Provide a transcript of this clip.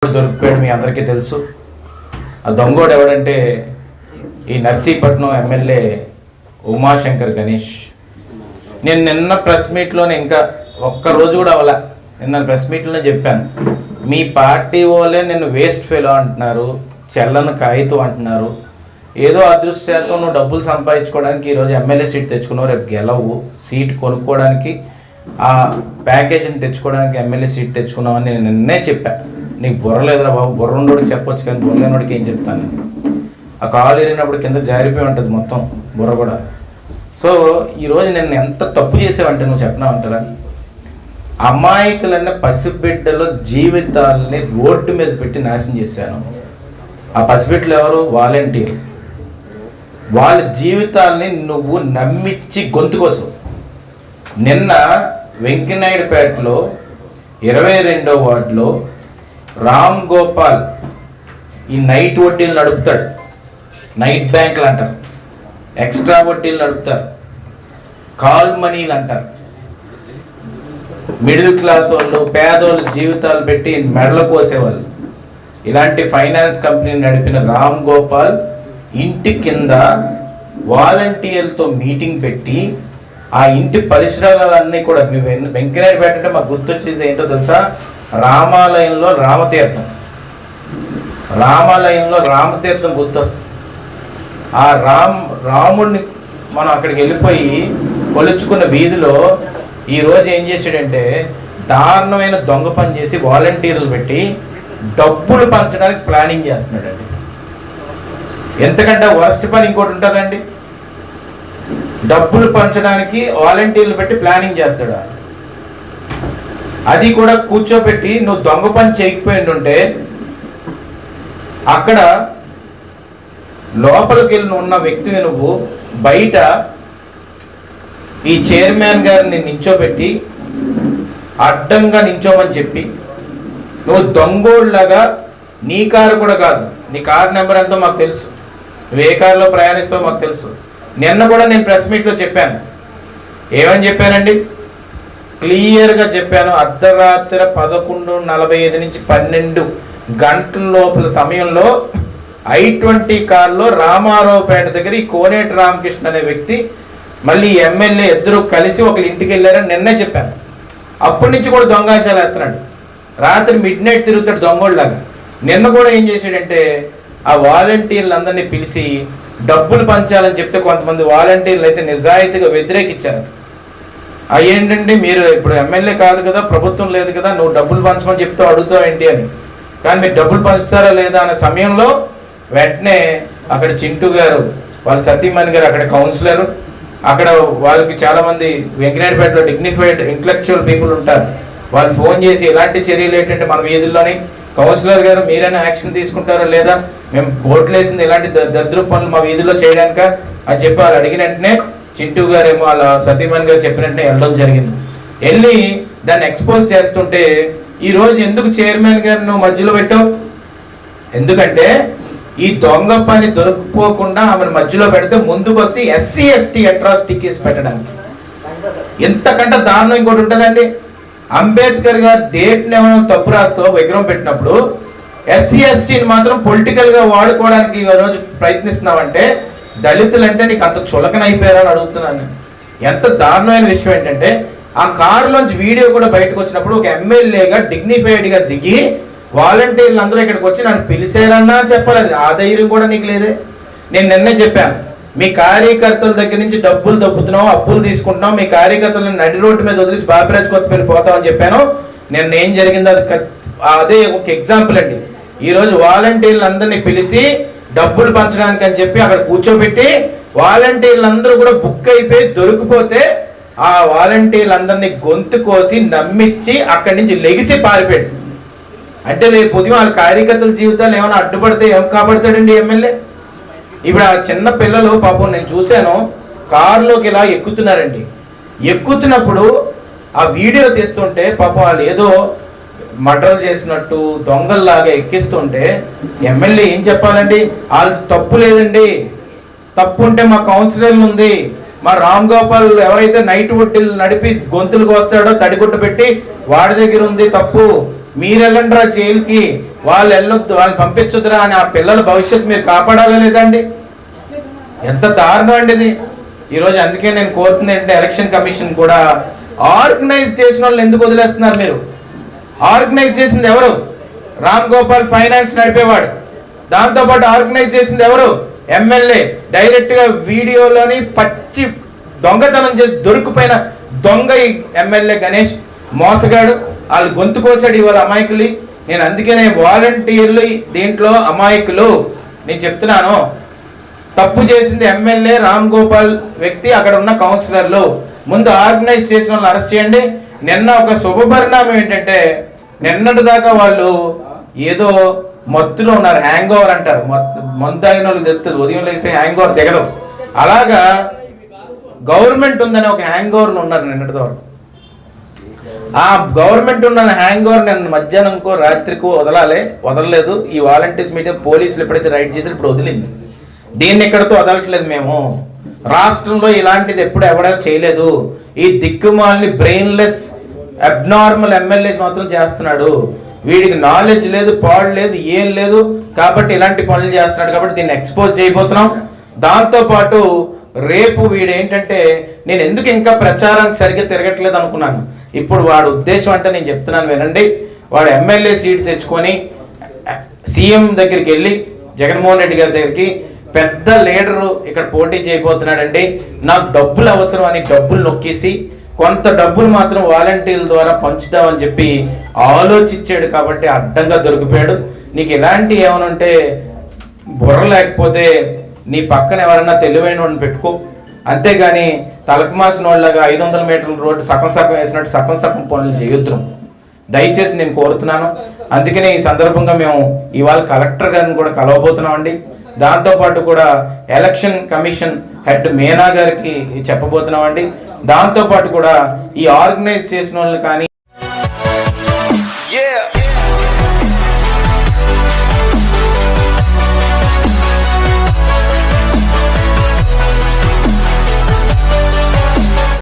దొరికిపోయాడు మీ అందరికీ తెలుసు. ఆ దొంగోడు ఎవడంటే ఈ నర్సీపట్నం ఎమ్మెల్యే ఉమాశంకర్ గణేష్. నేను నిన్న ప్రెస్ మీట్లోనే ఇంకా ఒక్కరోజు కూడా అవలా, నిన్న ప్రెస్ మీట్లోనే చెప్పాను, మీ పార్టీ వాళ్ళే నిన్ను వేస్ట్ ఫెలో అంటున్నారు, చెల్లని కాగితం అంటున్నారు. ఏదో అదృష్టం నువ్వు డబ్బులు సంపాదించుకోవడానికి ఈరోజు ఎమ్మెల్యే సీట్ తెచ్చుకున్నావు, రేపు గెలవు, సీట్ కొనుక్కోవడానికి ఆ ప్యాకేజీని తెచ్చుకోవడానికి ఎమ్మెల్యే సీట్ తెచ్చుకున్నావు అని నేను నిన్నే చెప్పాను. నీకు బుర్ర లేదురా బాబు, బుర్ర ఉన్నోడికి చెప్పొచ్చు కానీ బుర్ర లేనోడికి ఏం చెప్తాను. ఆ కాలు ఎరిగినప్పుడు కింద జారిపోయి ఉంటుంది మొత్తం బుర్ర కూడా. సో ఈరోజు నేను ఎంత తప్పు చేసావంటే నువ్వు చెప్పినావంటారా? అమాయకులన్న పసిబిడ్డల జీవితాలని రోడ్డు మీద పెట్టి నాశనం చేశాను. ఆ పసిబిడ్డలు ఎవరు? వాలంటీర్. వాళ్ళ జీవితాలని నువ్వు నమ్మించి గొంతు కోసం. నిన్న వెంకనాయుడుపేటలో 22వ వార్డులో రామ్ గోపాల్ ఈ నైట్ వడ్డీలు నడుపుతాడు, నైట్ బ్యాంకులు అంటారు, ఎక్స్ట్రా వడ్డీలు నడుపుతారు, కాల్ మనీలు అంటారు. మిడిల్ క్లాస్ వాళ్ళు, పేదోళ్ళ జీవితాలు పెట్టి మెడలు కోసేవాళ్ళు. ఇలాంటి ఫైనాన్స్ కంపెనీని నడిపిన రామ్ గోపాల్ ఇంటి కింద వాలంటీర్లతో మీటింగ్ పెట్టి ఆ ఇంటి పరిసరాలన్నీ కూడా, మీ వెంకనాయుడుపేట అంటే మాకు గుర్తొచ్చేది ఏంటో తెలుసా? రామాలయంలో రామతీర్థం, రామాలయంలో రామతీర్థం గుర్తొస్తుంది. ఆ రాముడిని మనం అక్కడికి వెళ్ళిపోయి కొలుచుకున్న వీధిలో ఈరోజు ఏం చేశాడంటే దారుణమైన దొంగ పని చేసి వాలంటీర్లు పెట్టి డబ్బులు పంచడానికి ప్లానింగ్ చేస్తున్నాడండి. ఎంతకంటే వరస్ట్ పని ఇంకోటి ఉంటుందండి? డబ్బులు పంచడానికి వాలంటీర్లు పెట్టి ప్లానింగ్ చేస్తాడు. అది కూడా కూర్చోబెట్టి నువ్వు దొంగ పని చేయకపోయిండుంటే అక్కడ లోపలికి వెళ్ళి ఉన్న వ్యక్తివి నువ్వు బయట ఈ చైర్మన్ గారిని నించోబెట్టి అడ్డంగా నించోమని చెప్పి నువ్వు దొంగోళ్ళలాగా, నీ కారు కూడా కాదు, నీ కారు నెంబర్ ఎంతో మాకు తెలుసు, నువ్వు ఏ కారులో ప్రయాణిస్తావో మాకు తెలుసు. నిన్న కూడా నేను ప్రెస్ మీట్లో చెప్పాను. ఏమని చెప్పానండి? క్లియర్గా చెప్పాను. అర్ధరాత్రి 11:45 నుంచి 12 గంటల లోపల సమయంలో I-20 కారులో రామారావుపేట దగ్గర ఈ కోనేటి రామకృష్ణ అనే వ్యక్తి మళ్ళీ ఎమ్మెల్యే ఇద్దరు కలిసి ఒకరి ఇంటికి వెళ్ళారని నిన్నే చెప్పాను. అప్పటి నుంచి కూడా దొంగాశాలు ఎత్తున్నాడు, రాత్రి మిడ్నైట్ తిరుగుతాడు దొంగోళ్ళలాగా. నిన్న కూడా ఏం చేశాడంటే ఆ వాలంటీర్లందరినీ పిలిచి డబ్బులు పంచాలని చెప్తే కొంతమంది వాలంటీర్లు అయితే నిజాయితీగా వ్యతిరేకించారు. ఏంటంటే మీరు ఇప్పుడు ఎమ్మెల్యే కాదు కదా, ప్రభుత్వం లేదు కదా, నువ్వు డబ్బులు పంచమని చెప్తావు, అడుగుతావు ఏంటి అని. కానీ మీరు డబ్బులు పంచుతారా లేదా అనే సమయంలో వెంటనే అక్కడ చింటూ గారు, వాళ్ళ సతీమణి గారు అక్కడ కౌన్సిలరు, అక్కడ వాళ్ళకి చాలామంది వెంకనాయుడుపేటలో డిగ్నిఫైడ్ ఇంటలెక్చువల్ పీపుల్ ఉంటారు, వాళ్ళు ఫోన్ చేసి ఇలాంటి చర్యలు ఏంటంటే మన వీధుల్లోని కౌన్సిలర్ గారు మీరైనా యాక్షన్ తీసుకుంటారా లేదా, మేము ఓట్లు వేసింది ఇలాంటి దరిద్ర పనులు మా వీధుల్లో చేయడానిక అని చెప్పి వాళ్ళు అడిగిన వెంటనే చింటూ గారేమో వాళ్ళ సతీమణి గారు చెప్పినట్టే వెళ్ళడం జరిగింది. వెళ్ళి దాన్ని ఎక్స్పోజ్ చేస్తుంటే ఈరోజు ఎందుకు చైర్మన్ గారు నువ్వు మధ్యలో పెట్టావు? ఎందుకంటే ఈ దొంగ పని దొరికిపోకుండా ఆమెను మధ్యలో పెడితే ముందుకు వస్తే SC/ST అట్రాసిటీ కేసు పెట్టడానికి. ఎంతకంటే దారుణం ఇంకోటి ఉంటుందండి? అంబేద్కర్ గారు డేట్ని ఏమైనా తప్పు రాస్తూ విగ్రహం పెట్టినప్పుడు SC/STని మాత్రం పొలిటికల్గా వాడుకోవడానికి ఈరోజు ప్రయత్నిస్తున్నావంటే దళితులంటే నీకు అంత చులకనైపోయారని అడుగుతున్నాను. ఎంత దారుణమైన విషయం ఏంటంటే ఆ కారులోంచి వీడియో కూడా బయటకు వచ్చినప్పుడు ఒక ఎమ్మెల్యేగా డిగ్నిఫైడ్గా దిగి వాలంటీర్లు అందరూ ఇక్కడికి వచ్చి నన్ను పిలిచారన్నా చెప్పాలి, ఆ ధైర్యం కూడా నీకు లేదే. నేను నిన్నే చెప్పాను, మీ కార్యకర్తల దగ్గర నుంచి డబ్బులు దప్పుతున్నావు, అప్పులు తీసుకుంటున్నావు, మీ కార్యకర్తలను నడి రోడ్డు మీద వదిలేసి బాపిరాజు కొత్తపల్లి పోతామని చెప్పాను. నేను ఏం జరిగిందో అదే ఒక ఎగ్జాంపుల్ అండి. ఈరోజు వాలంటీర్లు అందరినీ పిలిచి డబ్బులు పంచడానికి అని చెప్పి అక్కడ కూర్చోబెట్టి వాలంటీర్లందరూ కూడా బుక్ అయిపోయి దొరికిపోతే ఆ వాలంటీర్లందరినీ గొంతు కోసి నమ్మించి అక్కడి నుంచి లెగిసి పారిపోయాడు. అంటే రేపు ఉదయం వాళ్ళ కార్యకర్తల జీవితాలు ఏమైనా అడ్డుపడితే ఏం కాపాడుతాడండి ఎమ్మెల్యే? ఇప్పుడు ఆ చిన్న పిల్లలు పాపం నేను చూశాను, కారులోకి ఇలా ఎక్కుతున్నారండి. ఎక్కుతున్నప్పుడు ఆ వీడియో తీస్తుంటే పాపం వాళ్ళు ఏదో మర్డర్లు చేసినట్టు దొంగల్లాగా ఎక్కిస్తుంటే ఎమ్మెల్యే ఏం చెప్పాలండి? వాళ్ళది తప్పు లేదండి, తప్పు ఉంటే మా కౌన్సిలర్లు ఉంది, మా రామ్ గోపాల్ ఎవరైతే నైట్ వడ్డీలు నడిపి గొంతులు కోస్తాడో తడిగుట్టు పెట్టి వాడి దగ్గర ఉంది తప్పు, మీరు వెళ్ళండిరా జైలుకి, వాళ్ళు వెళ్ళొద్దు, వాళ్ళని పంపించొద్దురా అని ఆ పిల్లల భవిష్యత్తు మీరు కాపాడాలా లేదండి? ఎంత దారుణం అండి ఇది ఈరోజు. అందుకే నేను కోరుతుంది ఏంటంటే ఎలక్షన్ కమిషన్ కూడా ఆర్గనైజ్ చేసిన వాళ్ళని ఎందుకు వదిలేస్తున్నారు మీరు? ఆర్గనైజ్ చేసింది ఎవరు? రామ్ గోపాల్ ఫైనాన్స్ నడిపేవాడు. దాంతోపాటు ఆర్గనైజ్ చేసింది ఎవరు? ఎమ్మెల్యే. డైరెక్ట్గా వీడియోలోని పచ్చి దొంగతనం చేసి దొరికిపోయిన దొంగ ఈ ఎమ్మెల్యే గణేష్ మోసగాడు. వాళ్ళు గొంతు కోసాడు ఇవాళ అమాయకులు. నేను అందుకనే వాలంటీర్లు దీంట్లో అమాయకులు. నేను చెప్తున్నాను, తప్పు చేసింది ఎమ్మెల్యే రామ్ గోపాల్ వ్యక్తి, అక్కడ ఉన్న కౌన్సిలర్లు. ముందు ఆర్గనైజ్ చేసిన వాళ్ళని అరెస్ట్ చేయండి. నిన్న ఒక శుభపరిణామం ఏంటంటే, నిన్నటి దాకా వాళ్ళు ఏదో మత్తులో ఉన్నారు, హ్యాంగ్ ఓవర్ అంటారు. మందు తాగిన వాళ్ళకి తెలుస్తుంది, ఉదయం లేసే హ్యాంగ్ ఓవర్ దిగదు. అలాగా గవర్నమెంట్ ఉందని ఒక హ్యాంగ్ ఓవర్లు ఉన్నారు నిన్నటి వరకు. ఆ గవర్నమెంట్ ఉన్న హ్యాంగ్ ఓవర్ నిన్న మధ్యాహ్నంకో రాత్రికో వదలలేదు. ఈ వాలంటీర్స్ మీటింగ్ పోలీసులు ఎప్పుడైతే రైడ్ చేసి ఇప్పుడు వదిలింది. దీన్ని ఎక్కడితో వదలట్లేదు మేము. రాష్ట్రంలో ఇలాంటిది ఎప్పుడు ఎవడో చేయలేదు. ఈ దిక్కుమాలని బ్రెయిన్లెస్ అబ్నార్మల్ ఎమ్మెల్యే మాత్రం చేస్తున్నాడు. వీడికి నాలెడ్జ్ లేదు, పాడు లేదు, ఏం లేదు, కాబట్టి ఇలాంటి పనులు చేస్తున్నాడు. కాబట్టి దీన్ని ఎక్స్పోజ్ చేయబోతున్నాం. దాంతోపాటు రేపు వీడు ఏంటంటే, నేను ఎందుకు ఇంకా ప్రచారానికి సరిగ్గా తిరగట్లేదు అనుకున్నాను. ఇప్పుడు వాడు ఉద్దేశం అంటే నేను చెప్తున్నాను వినండి. వాడు ఎమ్మెల్యే సీట్ తెచ్చుకొని సీఎం దగ్గరికి వెళ్ళి జగన్మోహన్ రెడ్డి గారి దగ్గరికి, పెద్ద లీడరు ఇక్కడ పోటీ చేయబోతున్నాడండి, నాకు డబ్బులు అవసరం అని డబ్బులు నొక్కేసి కొంత డబ్బులు మాత్రం వాలంటీర్ల ద్వారా పంచుదామని చెప్పి ఆలోచించాడు. కాబట్టి అడ్డంగా దొరికిపోయాడు. నీకు ఇలాంటి ఏమైనా ఉంటే బుర్ర లేకపోతే నీ పక్కన ఎవరన్నా తెలివైన వాడిని పెట్టుకో, అంతేగాని తలకమాసిన వాళ్ళగా 500 మీటర్ల రోడ్డు సగం సగం వేసినట్టు సగం సగం పనులు చేయొద్దు దయచేసి నేను కోరుతున్నాను. అందుకనే ఈ సందర్భంగా మేము ఇవాళ కలెక్టర్ గారిని కూడా కలవబోతున్నామండి. దాంతోపాటు కూడా ఎలక్షన్ కమిషన్ హెడ్ మీనా గారికి చెప్పబోతున్నామండి. దాంతోపాటు కూడా ఈ ఆర్గనైజ్ చేసిన వాళ్ళని కానీ